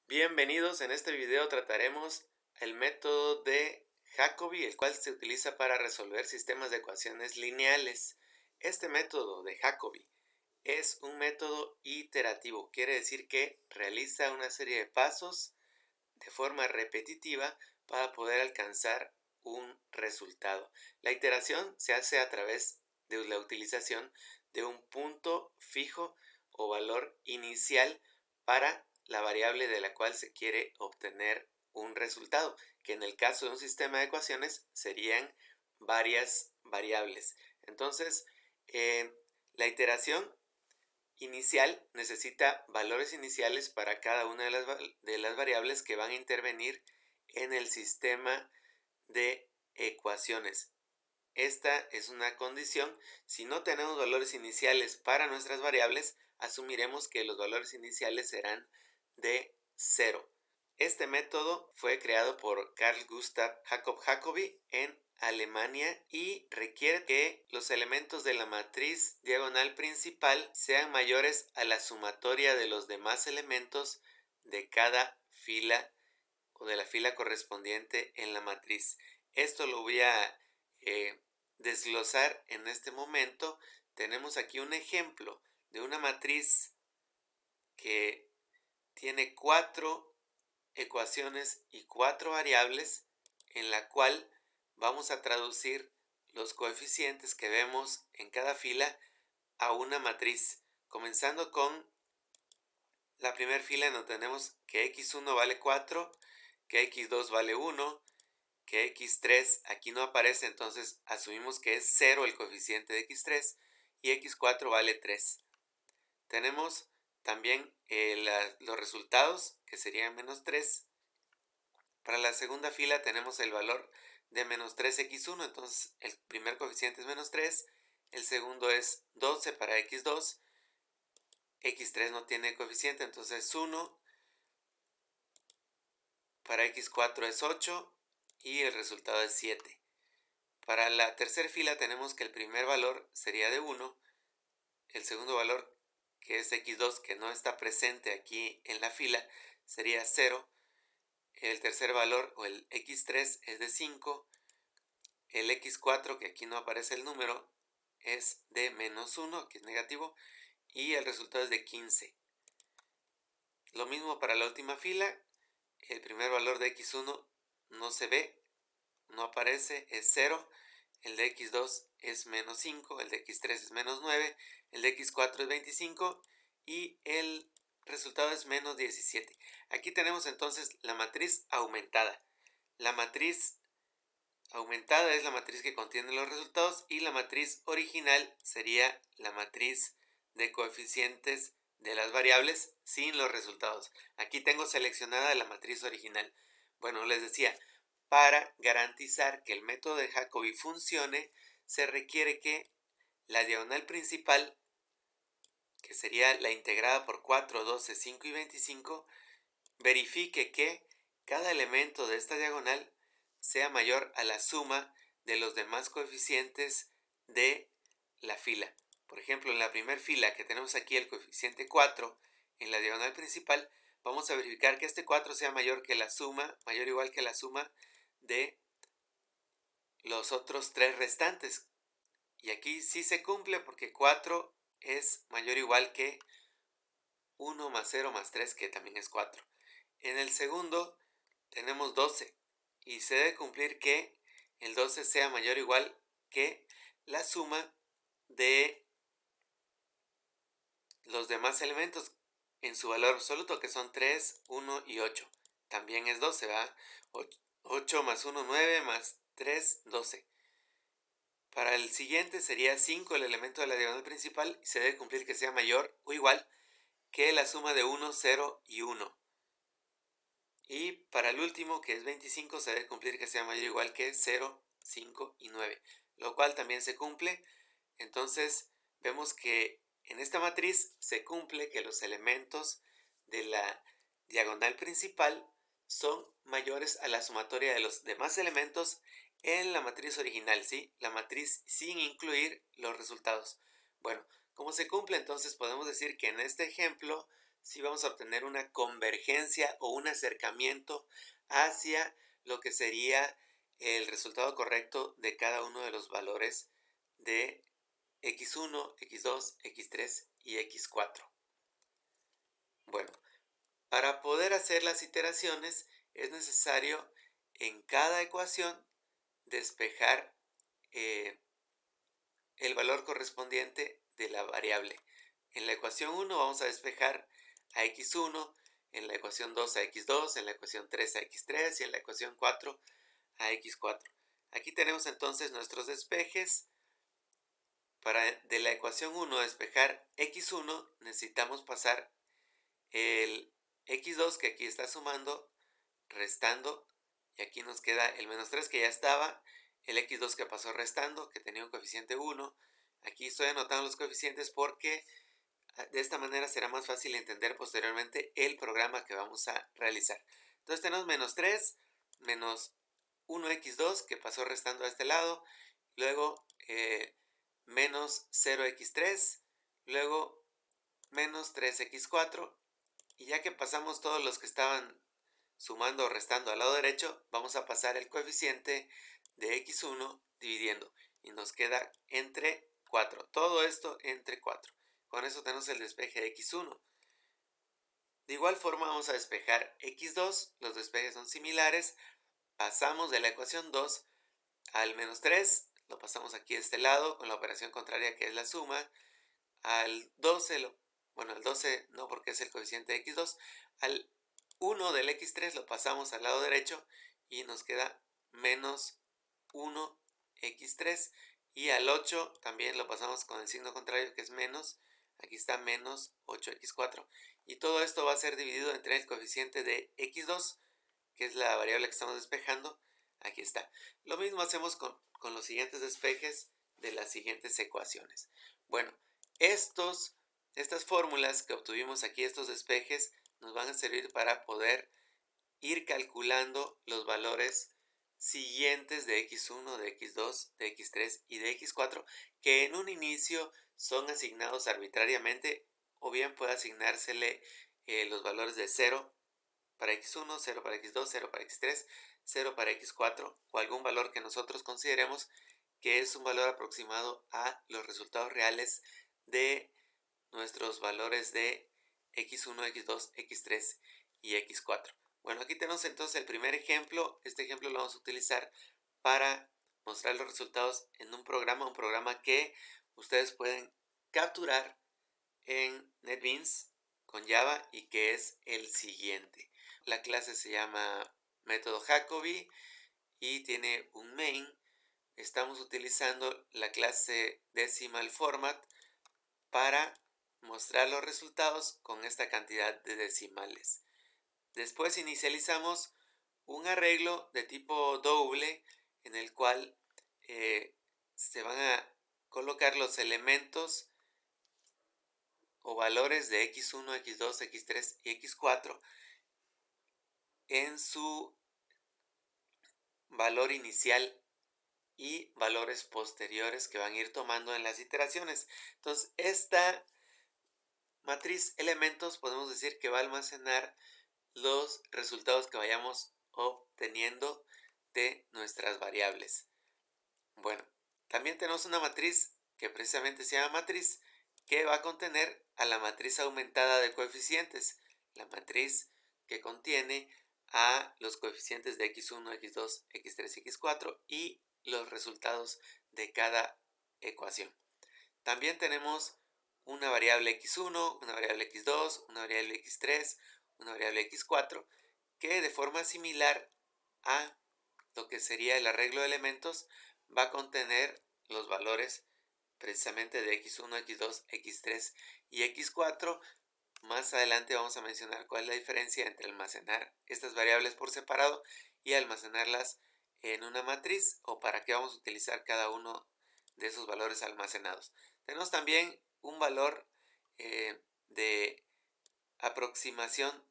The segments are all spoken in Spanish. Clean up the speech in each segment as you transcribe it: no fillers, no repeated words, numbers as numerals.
Bienvenidos, en este video trataremos el método de Jacobi, el cual se utiliza para resolver sistemas de ecuaciones lineales. Este método de Jacobi es un método iterativo, quiere decir que realiza una serie de pasos de forma repetitiva para poder alcanzar un resultado. La iteración se hace a través de la utilización de un punto fijo o valor inicial para la variable de la cual se quiere obtener un resultado, que en el caso de un sistema de ecuaciones serían varias variables. Entonces, la iteración inicial necesita valores iniciales para cada una de las variables que van a intervenir en el sistema de ecuaciones. Esta es una condición. Si no tenemos valores iniciales para nuestras variables, asumiremos que los valores iniciales serán de 0. Este método fue creado por Carl Gustav Jacob Jacobi en Alemania y requiere que los elementos de la matriz diagonal principal sean mayores a la sumatoria de los demás elementos de cada fila o de la fila correspondiente en la matriz. Esto lo voy a desglosar en este momento. Tenemos aquí un ejemplo de una matriz que tiene 4 ecuaciones y 4 variables, en la cual vamos a traducir los coeficientes que vemos en cada fila a una matriz, comenzando con la primera fila, en donde tenemos que x1 vale 4, que x2 vale 1, que x3 aquí no aparece, entonces asumimos que es 0 el coeficiente de x3 y x4 vale 3. Tenemos también los resultados, que serían menos 3. Para la segunda fila tenemos el valor de menos 3x1, entonces el primer coeficiente es menos 3, el segundo es 12 para x2, x3 no tiene coeficiente, entonces es 1, para x4 es 8 y el resultado es 7. Para la tercera fila tenemos que el primer valor sería de 1, el segundo valor, que es x2, que no está presente aquí en la fila, sería 0, el tercer valor o el x3 es de 5, el x4, que aquí no aparece el número, es de menos 1, que es negativo, y el resultado es de 15. Lo mismo para la última fila, el primer valor de x1 no se ve, no aparece, es 0, el de x2 es menos 5, el de x3 es menos 9, el de x4 es 25 y el resultado es menos 17. Aquí tenemos entonces la matriz aumentada. La matriz aumentada es la matriz que contiene los resultados y la matriz original sería la matriz de coeficientes de las variables sin los resultados. Aquí tengo seleccionada la matriz original. Bueno, les decía, para garantizar que el método de Jacobi funcione, se requiere que la diagonal principal, que sería la integrada por 4, 12, 5 y 25, verifique que cada elemento de esta diagonal sea mayor a la suma de los demás coeficientes de la fila. Por ejemplo, en la primera fila, que tenemos aquí el coeficiente 4 en la diagonal principal, vamos a verificar que este 4 sea mayor o igual que la suma de los otros 3 restantes. Y aquí sí se cumple porque 4 es mayor o igual que 1 más 0 más 3, que también es 4. En el segundo tenemos 12 y se debe cumplir que el 12 sea mayor o igual que la suma de los demás elementos en su valor absoluto, que son 3, 1 y 8. También es 12, ¿verdad? 8 más 1, 9, más 3, 12. Para el siguiente sería 5, el elemento de la diagonal principal, y se debe cumplir que sea mayor o igual que la suma de 1, 0 y 1. Y para el último, que es 25, se debe cumplir que sea mayor o igual que 0, 5 y 9, lo cual también se cumple. Entonces vemos que en esta matriz se cumple que los elementos de la diagonal principal son mayores a la sumatoria de los demás elementos en la matriz original, ¿sí? La matriz sin incluir los resultados. Bueno, como se cumple, entonces podemos decir que en este ejemplo sí vamos a obtener una convergencia o un acercamiento hacia lo que sería el resultado correcto de cada uno de los valores de x1, x2, x3 y x4. Bueno, para poder hacer las iteraciones es necesario en cada ecuación despejar el valor correspondiente de la variable. En la ecuación 1 vamos a despejar a x1, en la ecuación 2 a x2, en la ecuación 3 a x3 y en la ecuación 4 a x4. Aquí tenemos entonces nuestros despejes. Para de la ecuación 1 despejar x1 necesitamos pasar el x2 que aquí está sumando, restando, y aquí nos queda el menos 3 que ya estaba, el x2 que pasó restando, que tenía un coeficiente 1. Aquí estoy anotando los coeficientes porque de esta manera será más fácil entender posteriormente el programa que vamos a realizar. Entonces tenemos menos 3, menos 1x2 que pasó restando a este lado, luego menos 0x3, luego menos 3x4, y ya que pasamos todos los que estaban sumando o restando al lado derecho, vamos a pasar el coeficiente de x1 dividiendo y nos queda entre 4. Todo esto entre 4. Con eso tenemos el despeje de x1. De igual forma vamos a despejar x2. Los despejes son similares. Pasamos de la ecuación 2 al menos 3. Lo pasamos aquí a este lado con la operación contraria que es la suma. Al 12, bueno, al 12 no porque es el coeficiente de x2. Al 1 del x3 lo pasamos al lado derecho y nos queda menos 1x3. Y al 8 también lo pasamos con el signo contrario que es menos. Aquí está menos 8x4. Y todo esto va a ser dividido entre el coeficiente de x2, que es la variable que estamos despejando. Aquí está. Lo mismo hacemos con los siguientes despejes de las siguientes ecuaciones. Bueno, estas fórmulas que obtuvimos aquí, estos despejes, nos van a servir para poder ir calculando los valores siguientes de x1, de x2, de x3 y de x4, que en un inicio son asignados arbitrariamente, o bien puede asignársele los valores de 0 para x1, 0 para x2, 0 para x3, 0 para x4, o algún valor que nosotros consideremos que es un valor aproximado a los resultados reales de nuestros valores de x1, x2, x3 y x4. Bueno, aquí tenemos entonces el primer ejemplo. Este ejemplo lo vamos a utilizar para mostrar los resultados en un programa que ustedes pueden capturar en NetBeans con Java y que es el siguiente. La clase se llama método Jacobi y tiene un main. Estamos utilizando la clase decimal format para mostrar los resultados con esta cantidad de decimales. Después inicializamos un arreglo de tipo doble en el cual se van a colocar los elementos o valores de x1, x2, x3 y x4 en su valor inicial y valores posteriores que van a ir tomando en las iteraciones. Entonces, esta matriz elementos podemos decir que va a almacenar los resultados que vayamos obteniendo de nuestras variables. Bueno, también tenemos una matriz que precisamente se llama matriz, que va a contener a la matriz aumentada de coeficientes, la matriz que contiene a los coeficientes de x1, x2, x3 y x4 y los resultados de cada ecuación. También tenemos una variable x1, una variable x2, una variable x3, una variable x4, que de forma similar a lo que sería el arreglo de elementos va a contener los valores precisamente de x1, x2, x3 y x4. Más adelante vamos a mencionar cuál es la diferencia entre almacenar estas variables por separado y almacenarlas en una matriz, o para qué vamos a utilizar cada uno de esos valores almacenados. Tenemos también un valor de aproximación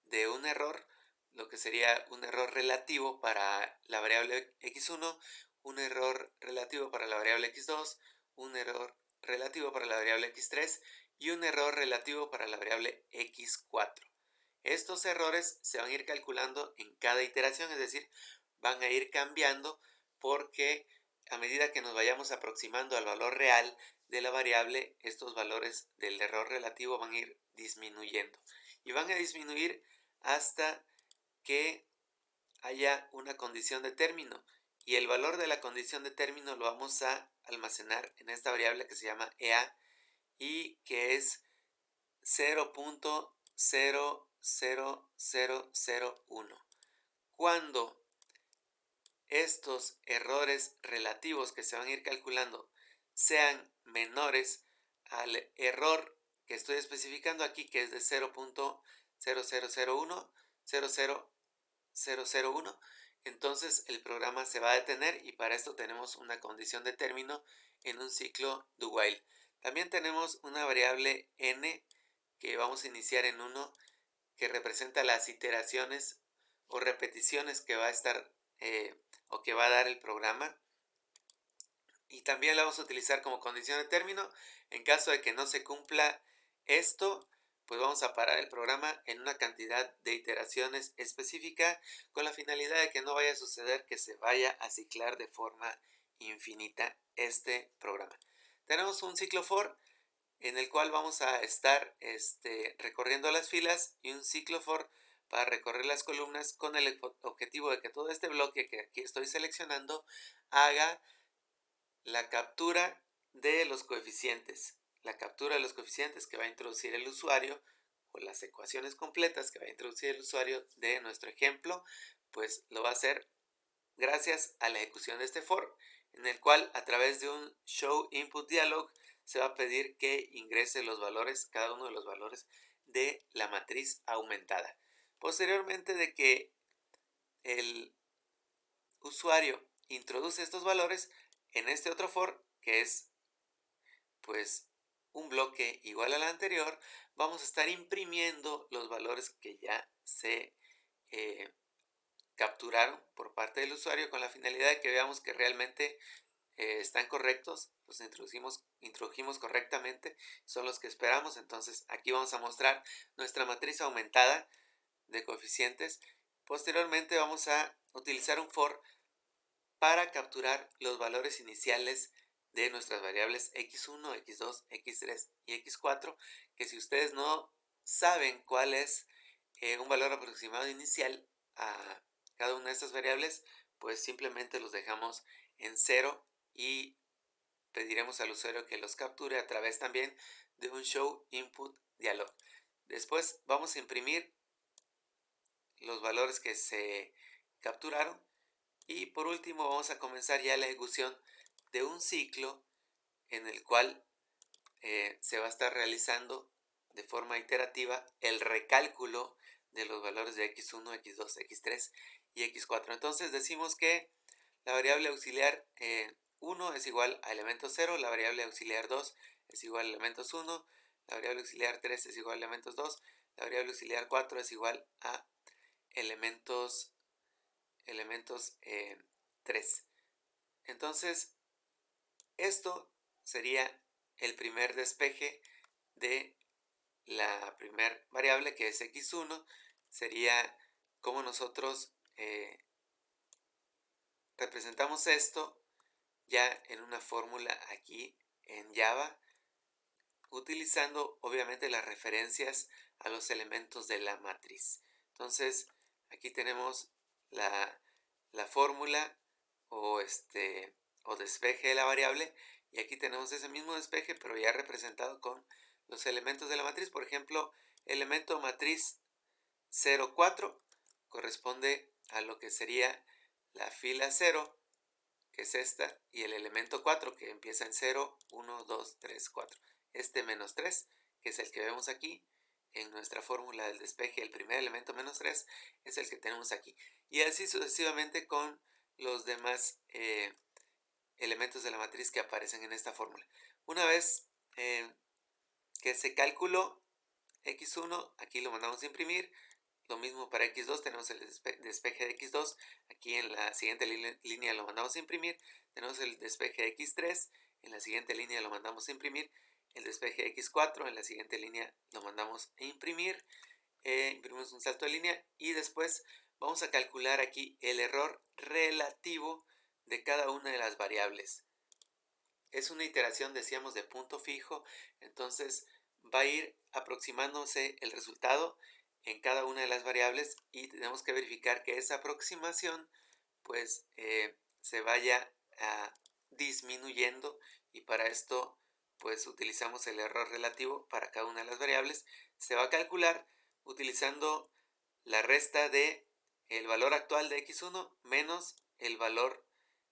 de un error, lo que sería un error relativo para la variable x1, un error relativo para la variable x2, un error relativo para la variable x3 y un error relativo para la variable x4. Estos errores se van a ir calculando en cada iteración, es decir, van a ir cambiando porque a medida que nos vayamos aproximando al valor real de la variable, estos valores del error relativo van a ir disminuyendo. Y van a disminuir hasta que haya una condición de término. Y el valor de la condición de término lo vamos a almacenar en esta variable que se llama EA y que es 0.00001. Cuando estos errores relativos que se van a ir calculando sean menores al error que estoy especificando aquí, que es de 0.0001, entonces el programa se va a detener y para esto tenemos una condición de término en un ciclo do while. También tenemos una variable n que vamos a iniciar en 1 que representa las iteraciones o repeticiones que va a estar o que va a dar el programa, y también la vamos a utilizar como condición de término. En caso de que no se cumpla esto, pues vamos a parar el programa en una cantidad de iteraciones específica con la finalidad de que no vaya a suceder que se vaya a ciclar de forma infinita este programa. Tenemos un ciclo for en el cual vamos a estar recorriendo las filas y un ciclo for para recorrer las columnas con el objetivo de que todo este bloque que aquí estoy seleccionando haga la captura de los coeficientes. La captura de los coeficientes que va a introducir el usuario o las ecuaciones completas que va a introducir el usuario de nuestro ejemplo, pues lo va a hacer gracias a la ejecución de este for, en el cual a través de un show input dialog se va a pedir que ingrese los valores, cada uno de los valores de la matriz aumentada. Posteriormente de que el usuario introduce estos valores en este otro for, que es pues un bloque igual al anterior, vamos a estar imprimiendo los valores que ya se capturaron por parte del usuario con la finalidad de que veamos que realmente están correctos, los introdujimos correctamente, son los que esperamos. Entonces aquí vamos a mostrar nuestra matriz aumentada de coeficientes. Posteriormente vamos a utilizar un for para capturar los valores iniciales de nuestras variables x1, x2, x3 y x4, que si ustedes no saben cuál es un valor aproximado inicial a cada una de estas variables, pues simplemente los dejamos en 0 y pediremos al usuario que los capture a través también de un show input dialog. Después vamos a imprimir los valores que se capturaron y por último vamos a comenzar ya la ejecución de un ciclo en el cual se va a estar realizando de forma iterativa el recálculo de los valores de x1, x2, x3 y x4. Entonces decimos que la variable auxiliar 1 es igual a elementos 0, la variable auxiliar 2 es igual a elementos 1, la variable auxiliar 3 es igual a elementos 2, la variable auxiliar 4 es igual a elementos 3. Entonces, esto sería el primer despeje de la primer variable, que es x1. Sería como nosotros representamos esto ya en una fórmula aquí en Java, utilizando obviamente las referencias a los elementos de la matriz. Entonces aquí tenemos la fórmula o despeje de la variable, y aquí tenemos ese mismo despeje pero ya representado con los elementos de la matriz. Por ejemplo, elemento matriz 0,4 corresponde a lo que sería la fila 0, que es esta, y el elemento 4 que empieza en 0, 1, 2, 3, 4. Este menos 3, que es el que vemos aquí en nuestra fórmula del despeje, el primer elemento menos 3 es el que tenemos aquí. Y así sucesivamente con los demás elementos de la matriz que aparecen en esta fórmula. Una vez que se calculó x1, aquí lo mandamos a imprimir. Lo mismo para x2, tenemos el despeje de x2, aquí en la siguiente línea lo mandamos a imprimir. Tenemos el despeje de x3, en la siguiente línea lo mandamos a imprimir. el despeje x4, en la siguiente línea lo mandamos a imprimir, imprimimos un salto de línea y después vamos a calcular aquí el error relativo de cada una de las variables. Es una iteración, decíamos, de punto fijo, entonces va a ir aproximándose el resultado en cada una de las variables y tenemos que verificar que esa aproximación pues se vaya disminuyendo, y para esto pues utilizamos el error relativo para cada una de las variables. Se va a calcular utilizando la resta de el valor actual de x1 menos el valor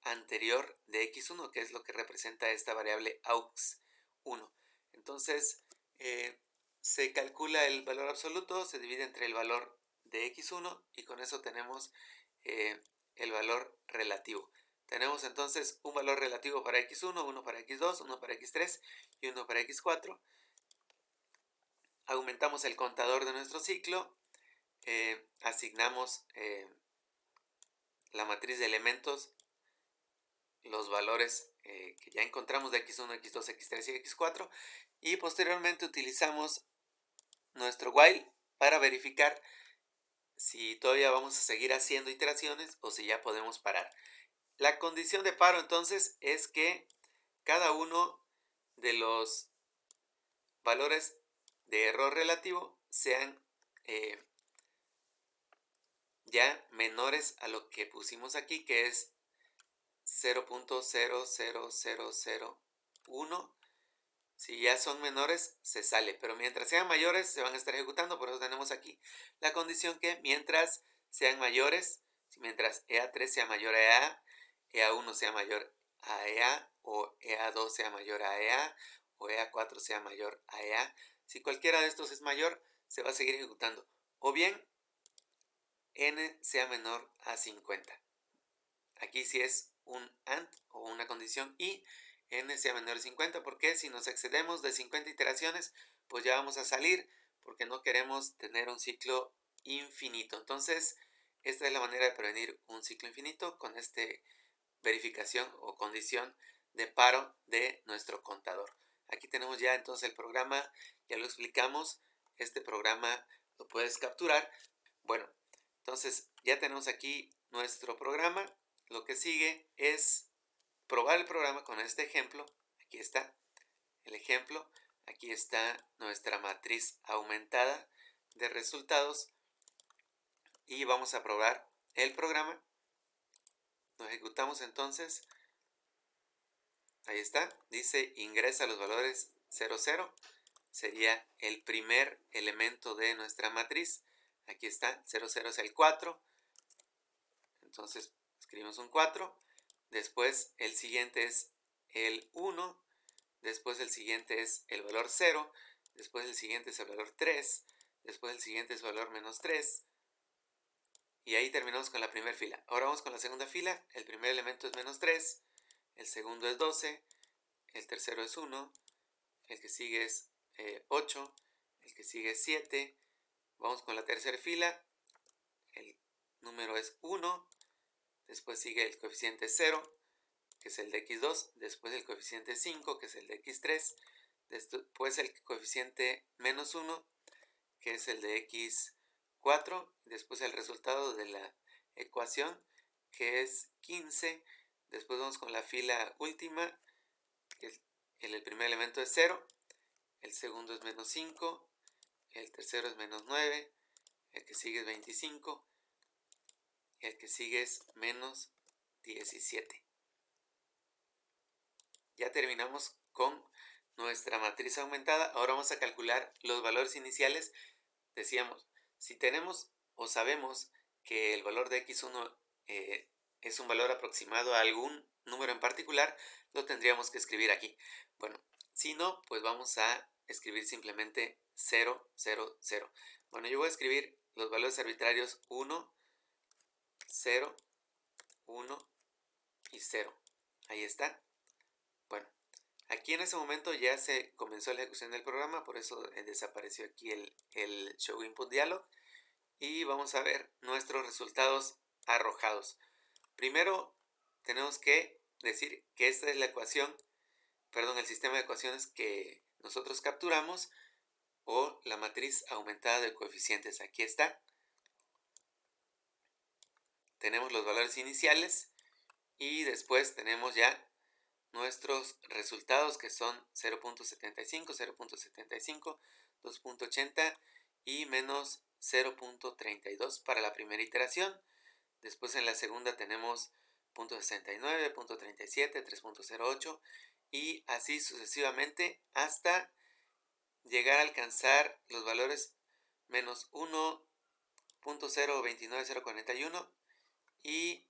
anterior de x1, que es lo que representa esta variable aux1. Entonces se calcula el valor absoluto, se divide entre el valor de x1 y con eso tenemos el valor relativo. Tenemos entonces un valor relativo para x1, uno para x2, uno para x3 y uno para x4. Aumentamos el contador de nuestro ciclo, asignamos la matriz de elementos, los valores que ya encontramos de x1, x2, x3 y x4, y posteriormente utilizamos nuestro while para verificar si todavía vamos a seguir haciendo iteraciones o si ya podemos parar. La condición de paro entonces es que cada uno de los valores de error relativo sean ya menores a lo que pusimos aquí, que es 0.00001. Si ya son menores, se sale, pero mientras sean mayores, se van a estar ejecutando. Por eso tenemos aquí la condición que mientras sean mayores, mientras EA3 sea mayor a EA, EA1 sea mayor a EA, o EA2 sea mayor a EA, o EA4 sea mayor a EA. Si cualquiera de estos es mayor, se va a seguir ejecutando. O bien, n sea menor a 50. Aquí sí es un AND o una condición, y n sea menor a 50, porque si nos excedemos de 50 iteraciones, pues ya vamos a salir, porque no queremos tener un ciclo infinito. Entonces, esta es la manera de prevenir un ciclo infinito con esta verificación o condición de paro de nuestro contador. Aquí tenemos ya entonces el programa, ya lo explicamos. Este programa lo puedes capturar. Bueno, entonces ya tenemos aquí nuestro programa. Lo que sigue es probar el programa con este ejemplo. Aquí está el ejemplo. Aquí está nuestra matriz aumentada de resultados. Y vamos a probar el programa. Lo ejecutamos entonces. Ahí está. Dice ingresa los valores 0, 0. Sería el primer elemento de nuestra matriz. Aquí está. 0, 0 es el 4. Entonces escribimos un 4. Después el siguiente es el 1. Después el siguiente es el valor 0. Después el siguiente es el valor 3. Después el siguiente es el valor menos 3. Y ahí terminamos con la primera fila. Ahora vamos con la segunda fila. El primer elemento es menos 3. El segundo es 12. El tercero es 1. El que sigue es 8. El que sigue es 7. Vamos con la tercera fila. El número es 1. Después sigue el coeficiente 0, que es el de x2. Después el coeficiente 5, que es el de x3. Después el coeficiente menos 1, que es el de x4. Después el resultado de la ecuación, que es 15. Después vamos con la fila última, que el primer elemento es 0. El segundo es menos 5. El tercero es menos 9. El que sigue es 25. El que sigue es menos 17. Ya terminamos con nuestra matriz aumentada. Ahora vamos a calcular los valores iniciales. Decíamos, si tenemos o sabemos que el valor de x1 es un valor aproximado a algún número en particular, lo tendríamos que escribir aquí. Bueno, si no, pues vamos a escribir simplemente 0, 0, 0. Bueno, yo voy a escribir los valores arbitrarios 1, 0, 1 y 0. Ahí está. Bueno, aquí en ese momento ya se comenzó la ejecución del programa, por eso desapareció aquí el Show Input Dialog. Y vamos a ver nuestros resultados arrojados. Primero tenemos que decir que esta es la ecuación, el sistema de ecuaciones que nosotros capturamos, o la matriz aumentada de coeficientes. Aquí está. Tenemos los valores iniciales y después tenemos ya nuestros resultados, que son 0.75, 0.75, 2.80 y menos 0.32 para la primera iteración. Después en la segunda tenemos 0.69, 0.37, 3.08 y así sucesivamente hasta llegar a alcanzar los valores menos 1.029041 y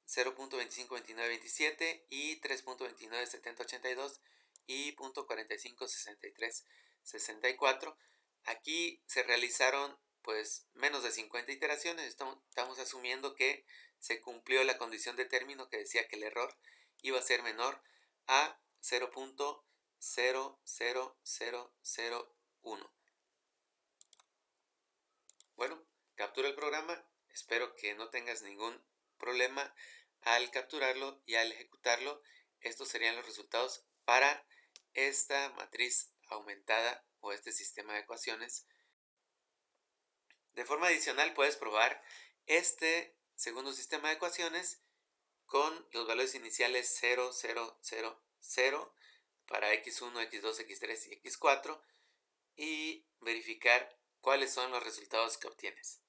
0.252927 y 3.297082 y 0.456364. Aquí se realizaron pues menos de 50 iteraciones. Estamos asumiendo que se cumplió la condición de término que decía que el error iba a ser menor a 0.00001. Bueno, captura el programa. Espero que no tengas ningún problema al capturarlo y al ejecutarlo. Estos serían los resultados para esta matriz aumentada o este sistema de ecuaciones. De forma adicional puedes probar este segundo sistema de ecuaciones con los valores iniciales 0, 0, 0, 0 para x1, x2, x3 y x4 y verificar cuáles son los resultados que obtienes.